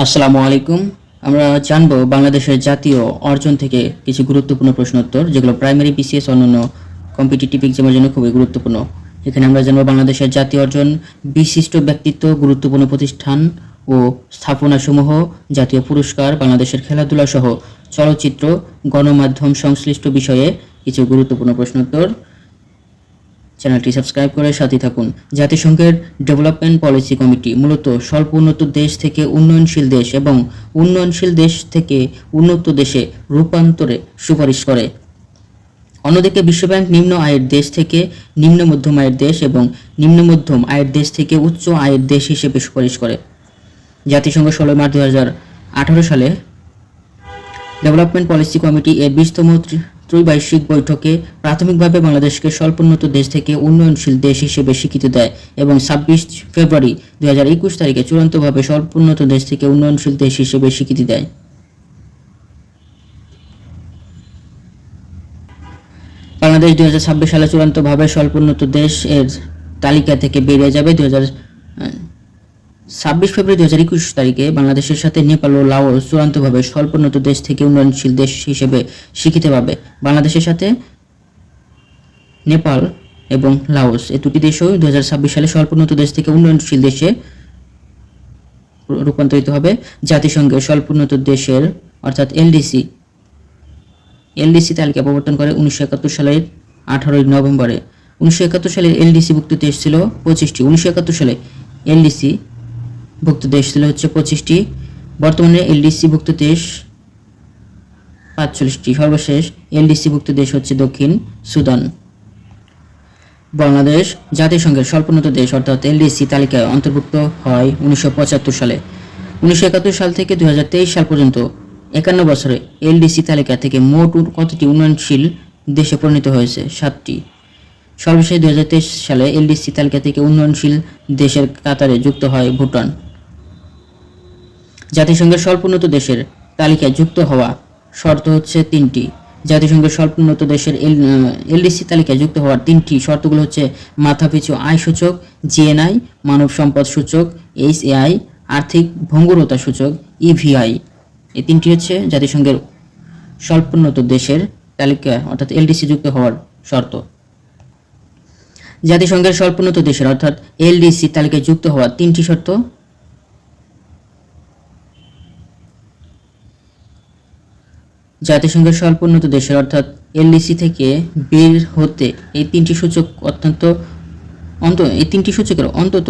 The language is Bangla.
আসসালামু আলাইকুম। আমরা জানবো বাংলাদেশের জাতীয় অর্জন থেকে কিছু গুরুত্বপূর্ণ প্রশ্নোত্তর, যেগুলো প্রাইমারি, বিসিএস, অন্যান্য কম্পিটিটিভ এক্সামের জন্য খুবই গুরুত্বপূর্ণ। এখানে আমরা জানবো বাংলাদেশের জাতীয় অর্জন, বিশিষ্ট ব্যক্তিত্ব, গুরুত্বপূর্ণ প্রতিষ্ঠান ও স্থাপনাসমূহ, জাতীয় পুরস্কার, বাংলাদেশের খেলাধুলা সহ চলচ্চিত্র, গণমাধ্যম সংশ্লিষ্ট বিষয়ে কিছু গুরুত্বপূর্ণ প্রশ্নোত্তর। চ্যানেলটি সাবস্ক্রাইব করে সাথে থাকুন। জাতিসংঘের ডেভেলপমেন্ট পলিসি কমিটি মূলত স্বল্প উন্নত দেশ থেকে উন্নয়নশীল দেশ এবং উন্নয়নশীল দেশ থেকে উন্নত দেশে রূপান্তরে সুপারিশ করে। অন্যদিকে বিশ্বব্যাংক নিম্ন আয়ের দেশ থেকে নিম্ন মধ্যম আয়ের দেশ এবং নিম্ন মধ্যম আয়ের দেশ থেকে উচ্চ আয়ের দেশ হিসেবে সুপারিশ করে। জাতিসংঘ 16 মার্চ 2018 সালে ডেভেলপমেন্ট পলিসি কমিটি এর 20তম ত্রৈবার্ষিক বৈঠকে প্রাথমিকভাবে বাংলাদেশকে স্বল্পোন্নত দেশ থেকে উন্নয়নশীল দেশ হিসেবে স্বীকৃতি দেয় এবং 26 ফেব্রুয়ারি 2021 তারিখে চূড়ান্তভাবে স্বল্পোন্নত দেশ থেকে উন্নয়নশীল দেশ হিসেবে স্বীকৃতি দেয়। বাংলাদেশ 2026 সালে চূড়ান্তভাবে স্বল্পোন্নত দেশ এর তালিকা থেকে বেরিয়ে যাবে। 26 ফেব্রুয়ারি 2021 তারিখে বাংলাদেশের সাথে নেপাল ও লাওস চূড়ান্তভাবে স্বল্পোন্নত দেশ থেকে উন্নয়নশীল দেশ হিসেবে স্বীকৃতি পাবে। বাংলাদেশের সাথে নেপাল এবং লাওস এই দুটি দেশও 2026 সালে স্বল্পোন্নত দেশ থেকে উন্নয়নশীল দেশে রূপান্তরিত হবে। জাতিসংঘের স্বল্পোন্নত দেশের অর্থাৎ এলডিসি তালিকা প্রবর্তন করে 1971 সালের 18 নভেম্বরে। 1971 সালের এলডিসি-ভুক্ত দেশ ছিল 25টি। 1971 সালে এলডিসি ভুক্ত দেশ ছিল হচ্ছে 25টি। বর্তমানে এলডিসি ভুক্ত দেশ 45টি। সর্বশেষ এলডিসি ভুক্ত দেশ হচ্ছে দক্ষিণ সুদান। বাংলাদেশ জাতিসংঘের স্বল্পোন্নত দেশ অর্থাৎ এলডিসি তালিকায় অন্তর্ভুক্ত হয় 1975 সালে। 1971 সাল থেকে 2023 সাল পর্যন্ত 51 বছরে এলডিসি তালিকা থেকে মোট কতটি উন্নয়নশীল দেশে পরিণত হয়েছে? 7টি। সর্বশেষ 2023 সালে এলডিসি তালিকা থেকে উন্নয়নশীল দেশের কাতারে যুক্ত হয় ভুটান। জাতিসংঘের স্বল্পোন্নত দেশের তালিকায় যুক্ত হওয়া শর্ত হচ্ছে 3টি। জাতিসংঘের স্বল্পোন্নত দেশের এলডিসি তালিকায় যুক্ত হওয়ার 3টি শর্তগুলো হচ্ছে মাথাপিছু আয় সূচক জিএনআই, মানব সম্পদ সূচক এইচএআই, আর্থিক ভঙ্গুরতা সূচক ইভিআই। এই 3টি হচ্ছে জাতিসংঘের স্বল্পোন্নত দেশের তালিকা অর্থাৎ এলডিসি যুক্ত হওয়ার শর্ত। জাতিসংঘের স্বল্পোন্নত দেশের অর্থাৎ এলডিসি তালিকায় যুক্ত হওয়ার 3টি শর্ত। জাতিসংঘের স্বল্পোন্নত দেশের অর্থাৎ এলডিসি থেকে বের হতে এই 3টি সূচকের অন্তত